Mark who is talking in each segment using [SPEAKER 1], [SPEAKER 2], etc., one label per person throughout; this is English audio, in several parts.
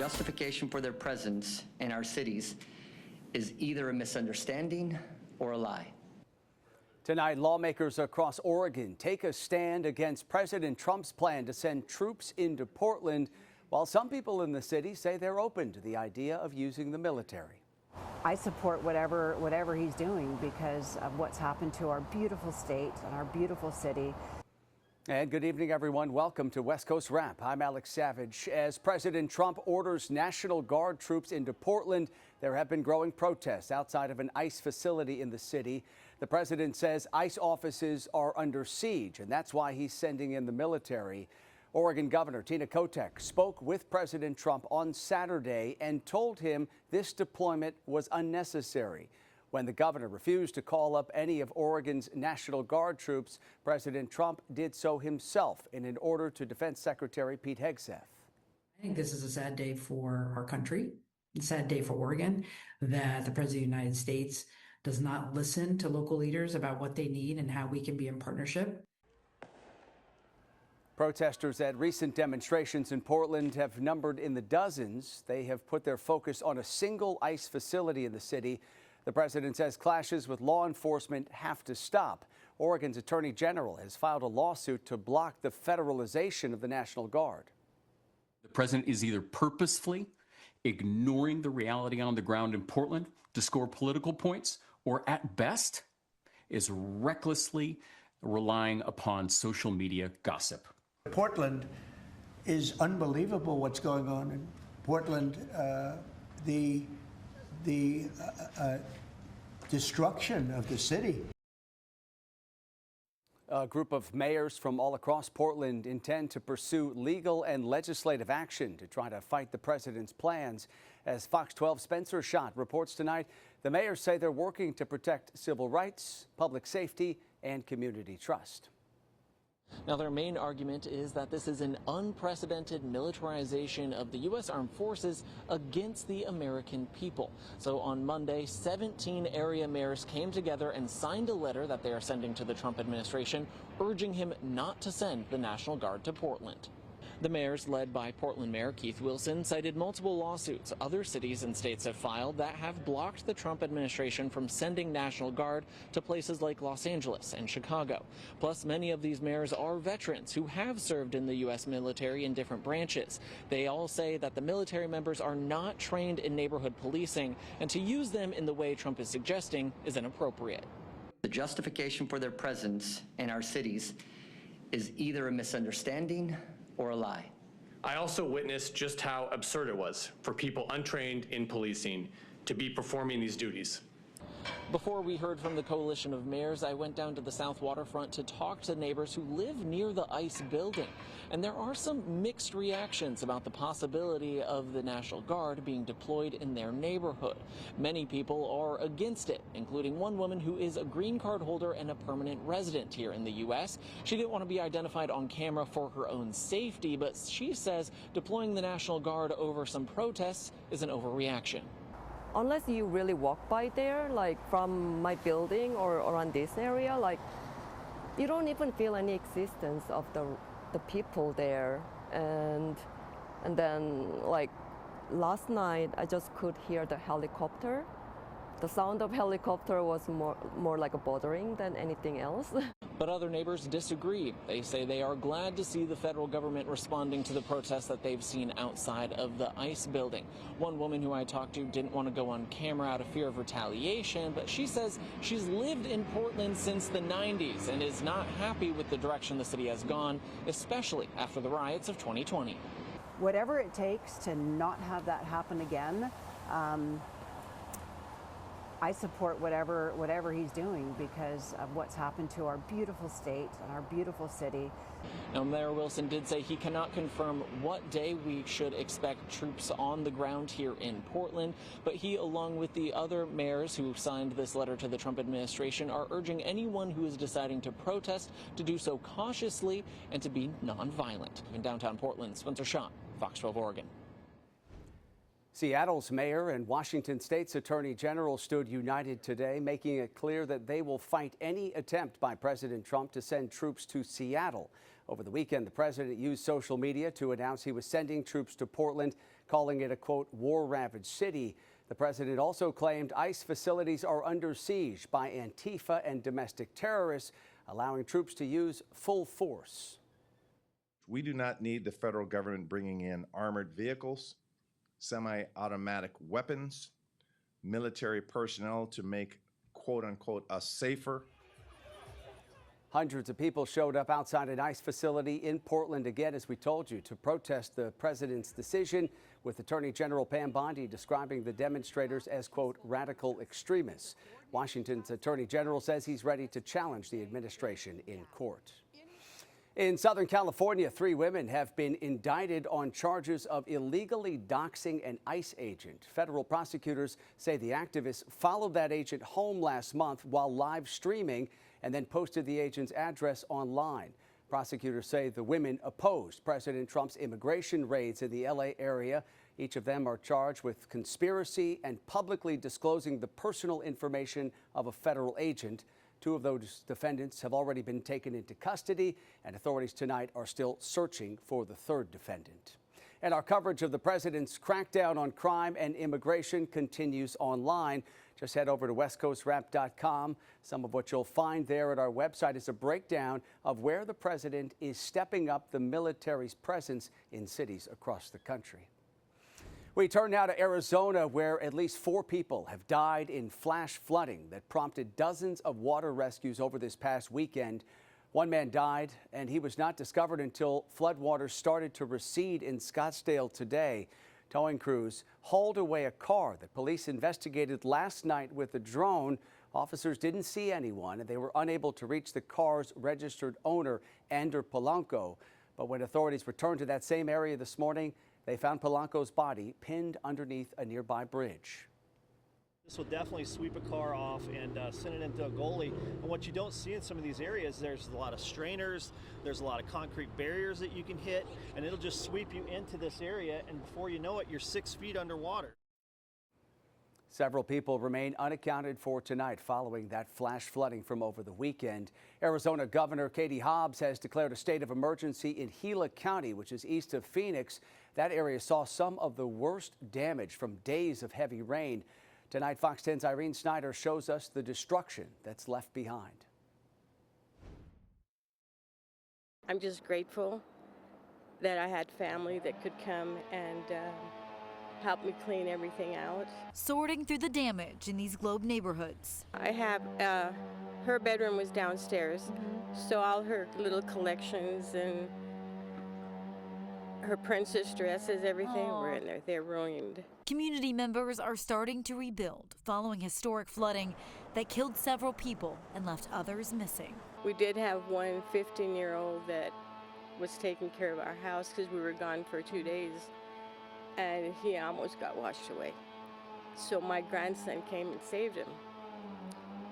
[SPEAKER 1] justification for their presence in our cities is either a misunderstanding or a lie.
[SPEAKER 2] Tonight, lawmakers across Oregon take a stand against President Trump's plan to send troops into Portland, while some people in the city say they're open to the idea of using the military.
[SPEAKER 3] I support whatever he's doing because of what's happened to our beautiful state and our beautiful city.
[SPEAKER 2] And good evening, everyone. Welcome to West Coast Wrap. I'm Alex Savage. As President Trump orders National Guard troops into Portland, there have been growing protests outside of an ICE facility in the city. The president says ICE offices are under siege, and that's why he's sending in the military. Oregon Governor Tina Kotek spoke with President Trump on Saturday and told him this deployment was unnecessary. When the governor refused to call up any of Oregon's National Guard troops, President Trump did so himself in an order to Defense Secretary Pete Hegseth.
[SPEAKER 4] I think this is a sad day for our country, a sad day for Oregon, that the President of the United States does not listen to local leaders about what they need and how we can be in partnership.
[SPEAKER 2] Protesters at recent demonstrations in Portland have numbered in the dozens. They have put their focus on a single ICE facility in the city. The president says clashes with law enforcement have to stop. Oregon's Attorney General has filed a lawsuit to block the federalization of the National Guard.
[SPEAKER 5] The president is either purposefully ignoring the reality on the ground in Portland to score political points, or at best is recklessly relying upon social media gossip.
[SPEAKER 6] Portland is unbelievable what's going on in Portland. The destruction of the city.
[SPEAKER 2] A group of mayors from all across Portland intend to pursue legal and legislative action to try to fight the president's plans. As Fox 12's Spencer Schott reports tonight, the mayors say they're working to protect civil rights, public safety, and community trust.
[SPEAKER 7] Now, their main argument is that this is an unprecedented militarization of the U.S. Armed Forces against the American people. So on Monday, 17 area mayors came together and signed a letter that they are sending to the Trump administration, urging him not to send the National Guard to Portland. The mayors, led by Portland Mayor Keith Wilson, cited multiple lawsuits other cities and states have filed that have blocked the Trump administration from sending National Guard to places like Los Angeles and Chicago. Plus, many of these mayors are veterans who have served in the U.S. military in different branches. They all say that the military members are not trained in neighborhood policing, and to use them in the way Trump is suggesting is inappropriate.
[SPEAKER 1] The justification for their presence in our cities is either a misunderstanding or a lie.
[SPEAKER 8] I also witnessed just how absurd it was for people untrained in policing to be performing these duties.
[SPEAKER 7] Before we heard from the coalition of mayors, I went down to the South Waterfront to talk to neighbors who live near the ICE building. And there are some mixed reactions about the possibility of the National Guard being deployed in their neighborhood. Many people are against it, including one woman who is a green card holder and a permanent resident here in the U.S. She didn't want to be identified on camera for her own safety, but she says deploying the National Guard over some protests is an overreaction.
[SPEAKER 9] Unless you really walk by there, like from my building or around this area, like you don't even feel any existence of the people there. And then like last night, I just could hear the helicopter. The sound of helicopter was more like a bothering than anything else.
[SPEAKER 7] But other neighbors disagree. They say they are glad to see the federal government responding to the protests that they've seen outside of the ICE building. One woman who I talked to didn't want to go on camera out of fear of retaliation, but she says she's lived in Portland since the 90s and is not happy with the direction the city has gone, especially after the riots of 2020.
[SPEAKER 3] Whatever it takes to not have that happen again, I support whatever he's doing because of what's happened to our beautiful state and our beautiful city.
[SPEAKER 7] Now, Mayor Wilson did say he cannot confirm what day we should expect troops on the ground here in Portland, but he, along with the other mayors who signed this letter to the Trump administration, are urging anyone who is deciding to protest to do so cautiously and to be nonviolent. In downtown Portland, Spencer Schott, Fox 12 Oregon.
[SPEAKER 2] Seattle's mayor and Washington State's attorney general stood united today, making it clear that they will fight any attempt by President Trump to send troops to Seattle. Over the weekend, the president used social media to announce he was sending troops to Portland, calling it a, quote, war-ravaged city. The president also claimed ICE facilities are under siege by Antifa and domestic terrorists, allowing troops to use full force.
[SPEAKER 10] We do not need the federal government bringing in armored vehicles, semi-automatic weapons, military personnel to make, quote unquote, us safer.
[SPEAKER 2] Hundreds of people showed up outside an ICE facility in Portland again, as we told you, to protest the president's decision, with Attorney General Pam Bondi describing the demonstrators as, quote, radical extremists. Washington's Attorney General says he's ready to challenge the administration in court. In Southern California, 3 women have been indicted on charges of illegally doxing an ICE agent. Federal prosecutors say the activists followed that agent home last month while live streaming and then posted the agent's address online. Prosecutors say the women opposed President Trump's immigration raids in the LA area. Each of them are charged with conspiracy and publicly disclosing the personal information of a federal agent. 2 of those defendants have already been taken into custody, and authorities tonight are still searching for the 3rd defendant. And our coverage of the president's crackdown on crime and immigration continues online. Just head over to westcoastwrap.com. Some of what you'll find there at our website is a breakdown of where the president is stepping up the military's presence in cities across the country. We turn now to Arizona, where at least 4 people have died in flash flooding that prompted dozens of water rescues over this past weekend. 1 man died, and he was not discovered until floodwaters started to recede in Scottsdale today. Towing crews hauled away a car that police investigated last night with a drone. Officers didn't see anyone, and they were unable to reach the car's registered owner, Ander Polanco. But when authorities returned to that same area this morning, they found Polanco's body pinned underneath a nearby bridge.
[SPEAKER 11] This will definitely sweep a car off and send it into a gully. And what you don't see in some of these areas, there's a lot of strainers, there's a lot of concrete barriers that you can hit, and it'll just sweep you into this area, and before you know it, you're 6 feet underwater.
[SPEAKER 2] Several people remain unaccounted for tonight following that flash flooding from over the weekend. Arizona Governor Katie Hobbs has declared a state of emergency in Gila County, which is east of Phoenix. That area saw some of the worst damage from days of heavy rain. Tonight, Fox 10's Irene Snyder shows us the destruction that's left behind.
[SPEAKER 12] I'm just grateful that I had family that could come and help me clean everything out.
[SPEAKER 13] Sorting through the damage in these Globe neighborhoods.
[SPEAKER 12] I have, her bedroom was downstairs, so all her little collections and her princess dresses, everything were in there. They're ruined.
[SPEAKER 13] Community members are starting to rebuild following historic flooding that killed several people and left others missing.
[SPEAKER 12] We did have one 15-year-old that was taking care of our house because we were gone for 2 days, and he almost got washed away. So my grandson came and saved him.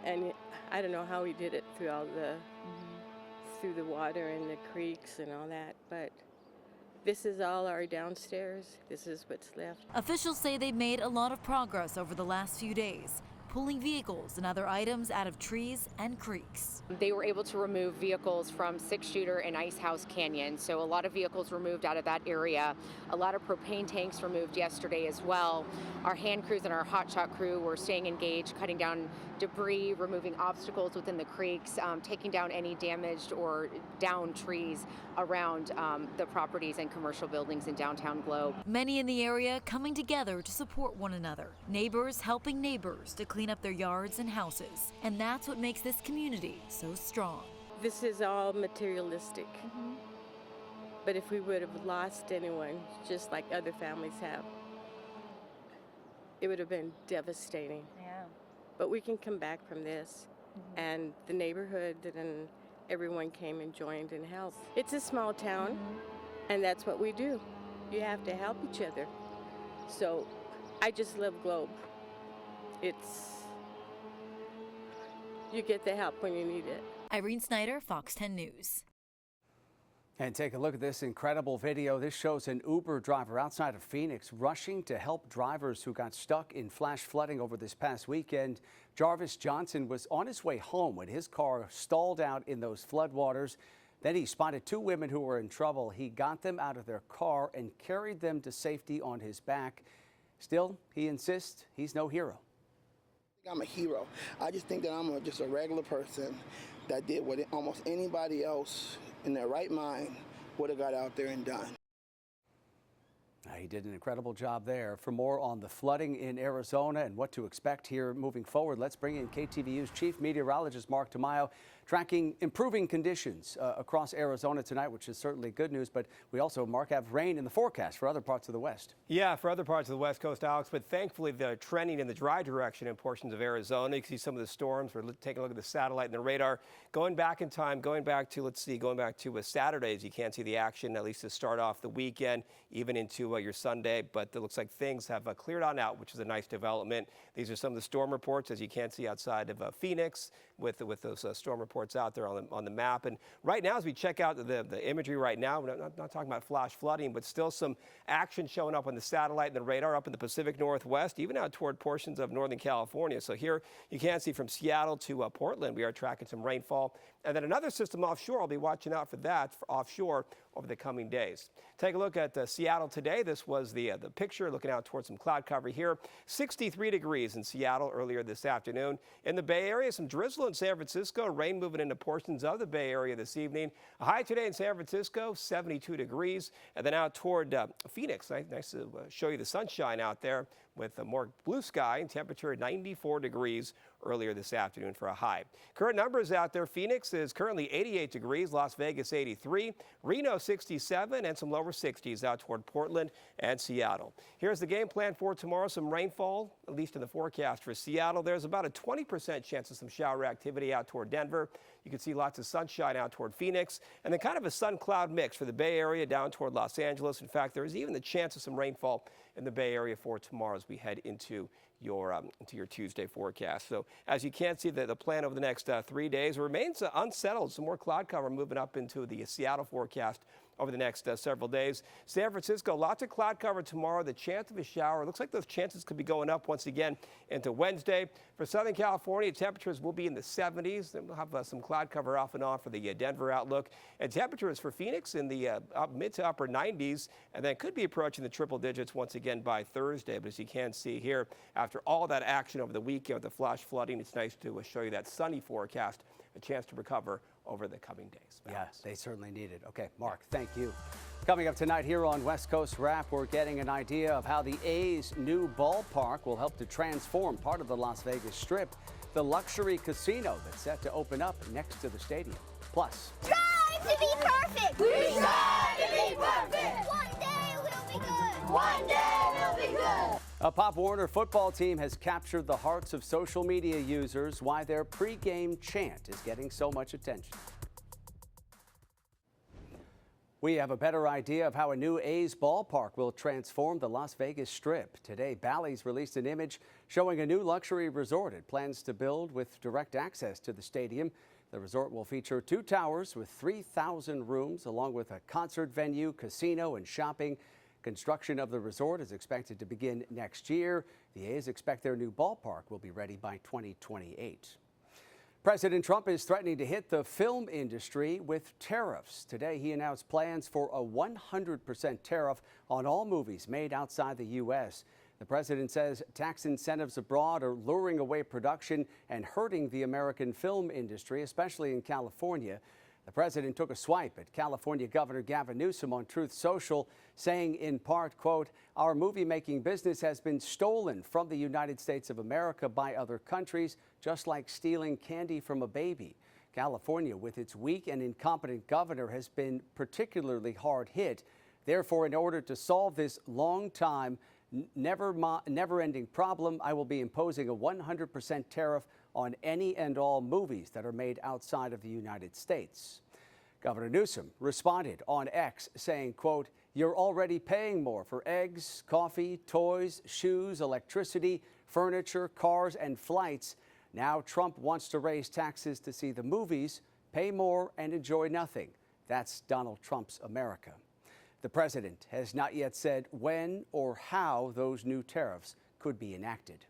[SPEAKER 12] And I don't know how he did it through all through the water and the creeks and all that, but this is all our downstairs. This is what's left.
[SPEAKER 13] Officials say they've made a lot of progress over the last few days, pulling vehicles and other items out of trees and creeks.
[SPEAKER 14] They were able to remove vehicles from 6-Shooter and Ice House Canyon, so a lot of vehicles were moved out of that area. A lot of propane tanks were moved yesterday as well. Our hand crews and our hotshot crew were staying engaged, cutting down debris, removing obstacles within the creeks, taking down any damaged or downed trees around the properties and commercial buildings in downtown Globe.
[SPEAKER 13] Many in the area coming together to support one another. Neighbors helping neighbors to clean up their yards and houses. And that's what makes this community so strong.
[SPEAKER 12] This is all materialistic. But if we would have lost anyone, just like other families have, it would have been devastating.
[SPEAKER 13] Yeah.
[SPEAKER 12] But we can come back from this. And the neighborhood and everyone came and joined and helped. It's a small town, and that's what we do. You have to help each other. So I just love Globe. You get the help when you need it.
[SPEAKER 13] Irene Snyder, Fox 10 News.
[SPEAKER 2] And take a look at this incredible video. This shows an Uber driver outside of Phoenix rushing to help drivers who got stuck in flash flooding over this past weekend. Jarvis Johnson was on his way home when his car stalled out in those floodwaters. Then he spotted two women who were in trouble. He got them out of their car and carried them to safety on his back. Still, he insists he's no hero.
[SPEAKER 15] I'm a hero. I just think that I'm just a regular person that did what almost anybody else in their right mind would have got out there and done.
[SPEAKER 2] He did an incredible job there. For more on the flooding in Arizona and what to expect here moving forward, let's bring in KTVU's chief meteorologist, Mark Tamayo, tracking improving conditions across Arizona tonight, which is certainly good news. But we also, Mark, have rain in the forecast for other parts of the West.
[SPEAKER 16] Yeah, for other parts of the West Coast, Alex, but thankfully they're trending in the dry direction in portions of Arizona. You can see some of the storms. We're taking a look at the satellite and the radar. Going back in time, going back to Saturdays, you can't see the action, at least to start off the weekend, even into your Sunday. But it looks like things have cleared on out, which is a nice development. These are some of the storm reports, as you can see outside of Phoenix, with those storm reports out there on the map. And right now, as we check out the imagery right now, we're not talking about flash flooding, but still some action showing up on the satellite and the radar up in the Pacific Northwest, even out toward portions of Northern California. So here you can see from Seattle to Portland, we are tracking some rainfall. And then another system offshore, I'll be watching out for that offshore over the coming days. Take a look at Seattle today. This was the picture looking out towards some cloud cover here. 63 degrees in Seattle earlier this afternoon. In the Bay Area, some drizzle in San Francisco, rain moving into portions of the Bay Area this evening. A high today in San Francisco, 72 degrees. And then out toward Phoenix, nice to show you the sunshine out there with more blue sky and temperature at 94 degrees earlier this afternoon for a high. Current numbers out there, Phoenix is currently 88 degrees, Las Vegas 83, Reno 67, and some lower 60s out toward Portland and Seattle. Here's the game plan for tomorrow. Some rainfall, at least in the forecast for Seattle. There's about a 20% chance of some shower activity out toward Denver. You can see lots of sunshine out toward Phoenix, and then kind of a sun-cloud mix for the Bay Area down toward Los Angeles. In fact, there is even the chance of some rainfall in the Bay Area for tomorrow as we head into your Tuesday forecast. So as you can see, the plan over the next 3 days remains unsettled. Some more cloud cover moving up into the Seattle forecast over the next several days. San Francisco, lots of cloud cover tomorrow. The chance of a shower, looks like those chances could be going up once again into Wednesday. For Southern California, temperatures will be in the 70s. Then we'll have some cloud cover off and on for the Denver outlook. And temperatures for Phoenix in the mid to upper 90s, and then could be approaching the triple digits once again by Thursday. But as you can see here, after all that action over the weekend with the flash flooding, it's nice to show you that sunny forecast, a chance to recover over the coming days.
[SPEAKER 2] Yeah, they certainly need it. Okay, Mark, thank you. Coming up tonight here on West Coast Wrap, we're getting an idea of how the A's new ballpark will help to transform part of the Las Vegas Strip, the luxury casino that's set to open up next to the stadium. Plus,
[SPEAKER 17] strive to be perfect. We strive to be perfect. One day we'll be good. One day we'll be good.
[SPEAKER 2] a Pop Warner football team has captured the hearts of social media users. Why their pregame chant is getting so much attention. We have a better idea of how a new A's ballpark will transform the Las Vegas Strip. Today, Bally's released an image showing a new luxury resort it plans to build with direct access to the stadium. The resort will feature 2 towers with 3,000 rooms, along with a concert venue, casino, and shopping. Construction of the resort is expected to begin next year. The A's expect their new ballpark will be ready by 2028. President Trump is threatening to hit the film industry with tariffs. Today, he announced plans for a 100% tariff on all movies made outside the U.S. The president says tax incentives abroad are luring away production and hurting the American film industry, especially in California. The president took a swipe at California Governor Gavin Newsom on Truth Social, saying in part, quote, "Our movie-making business has been stolen from the United States of America by other countries, just like stealing candy from a baby." California, with its weak and incompetent governor, has been particularly hard hit. Therefore, in order to solve this long-time, never-ending problem, I will be imposing a 100% tariff on any and all movies that are made outside of the United States. Governor Newsom responded on X saying, quote, "You're already paying more for eggs, coffee, toys, shoes, electricity, furniture, cars, and flights. Now Trump wants to raise taxes to see the movies, pay more, and enjoy nothing. That's Donald Trump's America." The president has not yet said when or how those new tariffs could be enacted.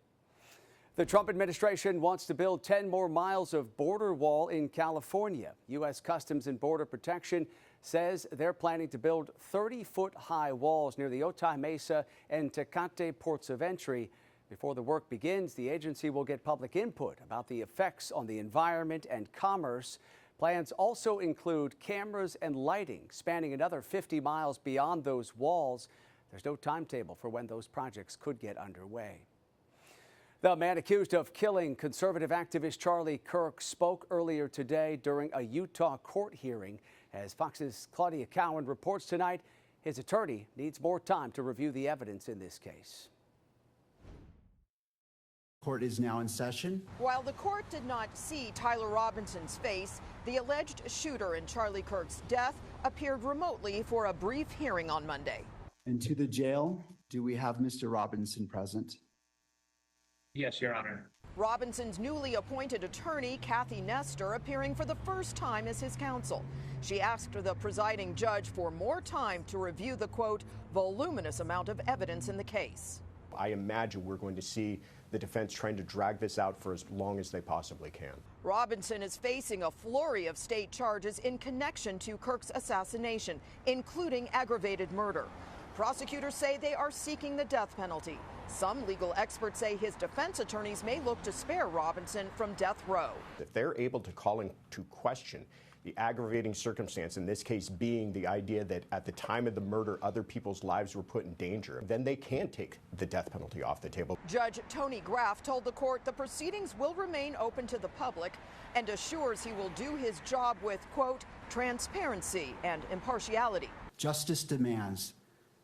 [SPEAKER 2] The Trump administration wants to build 10 more miles of border wall in California. U.S. Customs and Border Protection says they're planning to build 30-foot high walls near the Otay Mesa and Tecate ports of entry. Before the work begins, the agency will get public input about the effects on the environment and commerce. Plans also include cameras and lighting spanning another 50 miles beyond those walls. There's no timetable for when those projects could get underway. The man accused of killing conservative activist Charlie Kirk spoke earlier today during a Utah court hearing. As Fox's Claudia Cowan reports tonight, his attorney needs more time to review the evidence in this case.
[SPEAKER 18] Court is now in session.
[SPEAKER 19] While the court did not see Tyler Robinson's face, the alleged shooter in Charlie Kirk's death appeared remotely for a brief hearing on Monday.
[SPEAKER 18] And to the jail, do we have Mr. Robinson present?
[SPEAKER 20] Yes, Your Honor.
[SPEAKER 19] Robinson's newly appointed attorney, Kathy Nestor, appearing for the first time as his counsel. She asked the presiding judge for more time to review the, quote, voluminous amount of evidence in the case.
[SPEAKER 21] I imagine we're going to see the defense trying to drag this out for as long as they possibly can.
[SPEAKER 19] Robinson is facing a flurry of state charges in connection to Kirk's assassination, including aggravated murder. Prosecutors say they are seeking the death penalty. Some legal experts say his defense attorneys may look to spare Robinson from death row.
[SPEAKER 21] If they're able to call into question the aggravating circumstance, in this case being the idea that at the time of the murder other people's lives were put in danger, then they can take the death penalty off the table.
[SPEAKER 19] Judge Tony Graff told the court the proceedings will remain open to the public and assures he will do his job with, quote, transparency and impartiality.
[SPEAKER 18] Justice demands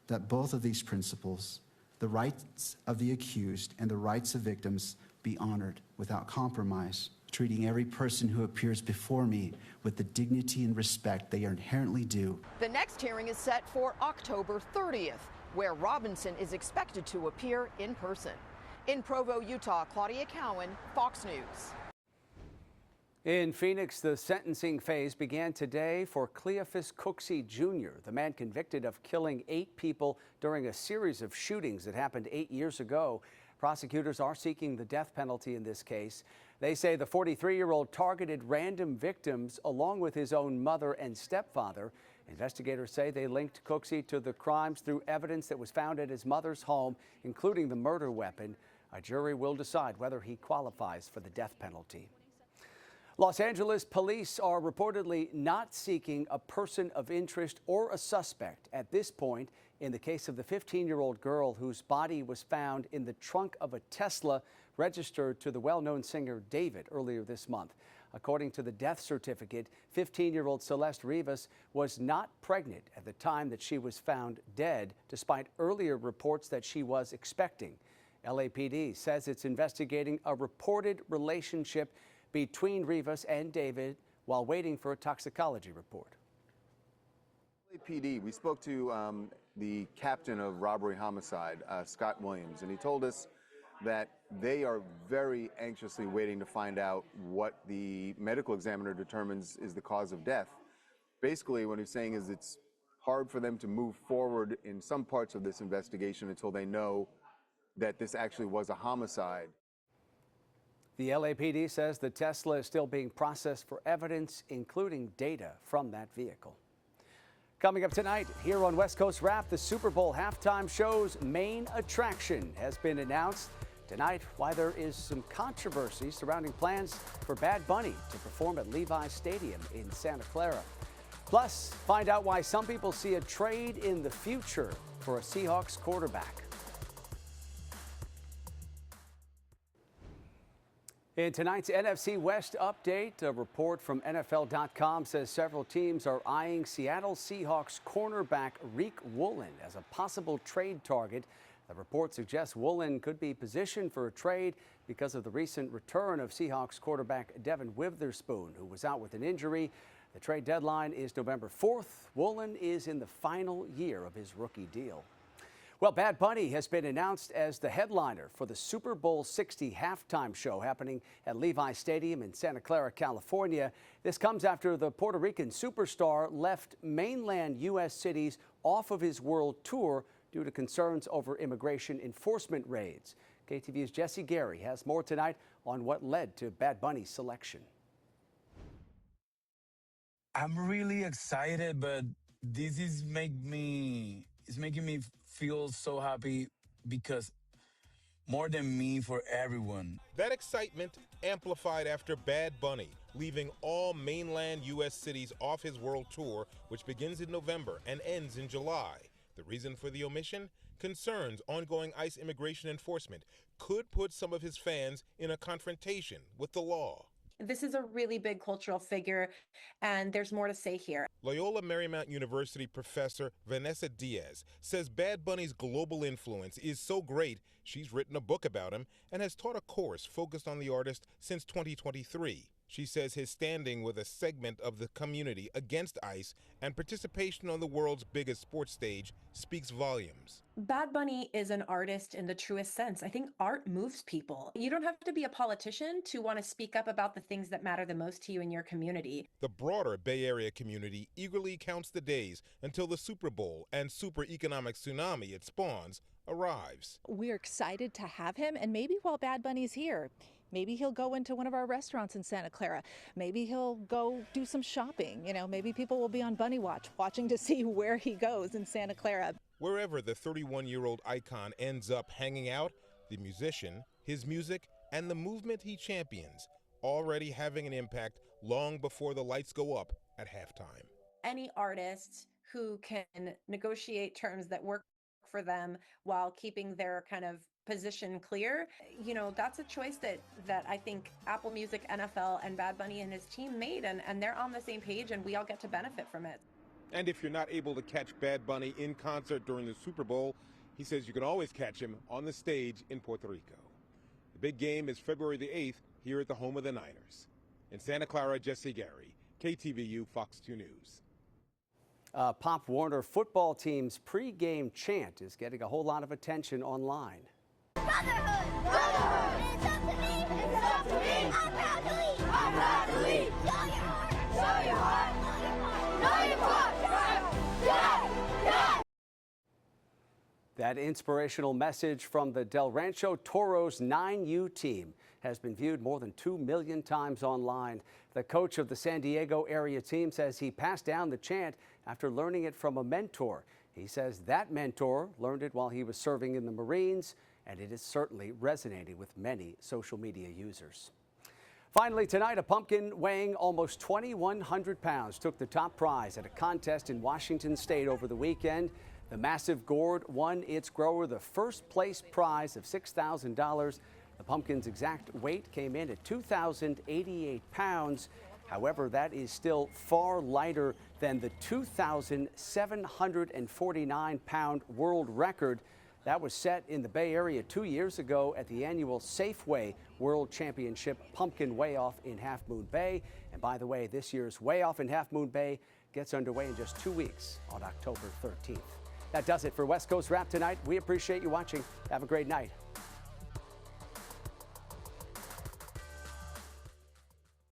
[SPEAKER 18] that both of these principles, the rights of the accused and the rights of victims, be honored without compromise, treating every person who appears before me with the dignity and respect they are inherently due.
[SPEAKER 19] The next hearing is set for October 30th, where Robinson is expected to appear in person. In Provo, Utah, Claudia Cowan, Fox News.
[SPEAKER 2] In Phoenix, the sentencing phase began today for Cleophas Cooksey Jr., the man convicted of killing 8 people during a series of shootings that happened 8 years ago. Prosecutors are seeking the death penalty in this case. They say the 43-year-old targeted random victims along with his own mother and stepfather. Investigators say they linked Cooksey to the crimes through evidence that was found at his mother's home, including the murder weapon. A jury will decide whether he qualifies for the death penalty. Los Angeles police are reportedly not seeking a person of interest or a suspect at this point in the case of the 15-year-old girl whose body was found in the trunk of a Tesla registered to the well-known singer David earlier this month. According to the death certificate, 15-year-old Celeste Rivas was not pregnant at the time that she was found dead, despite earlier reports that she was expecting. LAPD says it's investigating a reported relationship between Rivas and David while waiting for a toxicology report.
[SPEAKER 22] LAPD, we spoke to the captain of robbery homicide, Scott Williams, and he told us that they are very anxiously waiting to find out what the medical examiner determines is the cause of death. Basically, what he's saying is it's hard for them to move forward in some parts of this investigation until they know that this actually was a homicide.
[SPEAKER 2] The LAPD says the Tesla is still being processed for evidence, including data from that vehicle. Coming up tonight, here on West Coast Rap, the Super Bowl halftime show's main attraction has been announced. Tonight, why there is some controversy surrounding plans for Bad Bunny to perform at Levi's Stadium in Santa Clara. Plus, find out why some people see a trade in the future for a Seahawks quarterback. In tonight's NFC West update, a report from NFL.com says several teams are eyeing Seattle Seahawks cornerback Riq Woolen as a possible trade target. The report suggests Woolen could be positioned for a trade because of the recent return of Seahawks quarterback Devin Witherspoon, who was out with an injury. The trade deadline is November 4th. Woolen is in the final year of his rookie deal. Well, Bad Bunny has been announced as the headliner for the Super Bowl 60 halftime show happening at Levi's Stadium in Santa Clara, California. This comes after the Puerto Rican superstar left mainland U.S. cities off of his world tour due to concerns over immigration enforcement raids. KTVU's Jesse Gary has more tonight on what led to Bad Bunny's selection.
[SPEAKER 4] I'm really excited, but this is making me feel so happy because more than me, for everyone.
[SPEAKER 5] That excitement amplified after Bad Bunny leaving all mainland U.S. cities off his world tour, which begins in November and ends in July. The reason for the omission? Concerns ongoing ICE immigration enforcement could put some of his fans in a confrontation with the law.
[SPEAKER 23] This is a really big cultural figure, and there's more to say here.
[SPEAKER 5] Loyola Marymount University professor Vanessa Diaz says Bad Bunny's global influence is so great, she's written a book about him and has taught a course focused on the artist since 2023. She says his standing with a segment of the community against ICE and participation on the world's biggest sports stage speaks volumes.
[SPEAKER 23] Bad Bunny is an artist in the truest sense. I think art moves people. You don't have to be a politician to want to speak up about the things that matter the most to you in your community.
[SPEAKER 5] The broader Bay Area community eagerly counts the days until the Super Bowl and super economic tsunami it spawns arrives.
[SPEAKER 24] We're excited to have him, and maybe while Bad Bunny's here, maybe he'll go into one of our restaurants in Santa Clara. Maybe he'll go do some shopping. You know, maybe people will be on Bunny Watch, watching to see where he goes in Santa Clara.
[SPEAKER 5] Wherever the 31-year-old icon ends up hanging out, the musician, his music, and the movement he champions already having an impact long before the lights go up at halftime.
[SPEAKER 23] Any artist who can negotiate terms that work for them while keeping their kind of position clear, you know, that's a choice that I think Apple Music, NFL, and Bad Bunny and his team made, and they're on the same page, and we all get to benefit from it.
[SPEAKER 5] And if you're not able to catch Bad Bunny in concert during the Super Bowl, he says you can always catch him on the stage in Puerto Rico. The big game is February the 8th here at the home of the Niners. In Santa Clara, Jesse Gary, KTVU, Fox 2 News.
[SPEAKER 2] Pop Warner football team's pregame chant is getting a whole lot of attention online.
[SPEAKER 17] Brotherhood! Brotherhood! It's up to me! It's up to me! I'm proud to lead! I'm proud to lead! Show your heart! Show your heart! Know your part!
[SPEAKER 2] That inspirational message from the Del Rancho Toros 9U team has been viewed more than 2 million times online. The coach of the San Diego area team says he passed down the chant after learning it from a mentor. He says that mentor learned it while he was serving in the Marines, and it is certainly resonating with many social media users. Finally tonight, a pumpkin weighing almost 2,100 pounds took the top prize at a contest in Washington State over the weekend. The massive gourd won its grower the first place prize of $6,000. The pumpkin's exact weight came in at 2,088 pounds. However, that is still far lighter than the 2,749-pound world record that was set in the Bay Area 2 years ago at the annual Safeway World Championship Pumpkin Weigh-Off in Half Moon Bay. And by the way, this year's Weigh-Off in Half Moon Bay gets underway in just 2 weeks on October 13th. That does it for West Coast Wrap tonight. We appreciate you watching. Have a great night.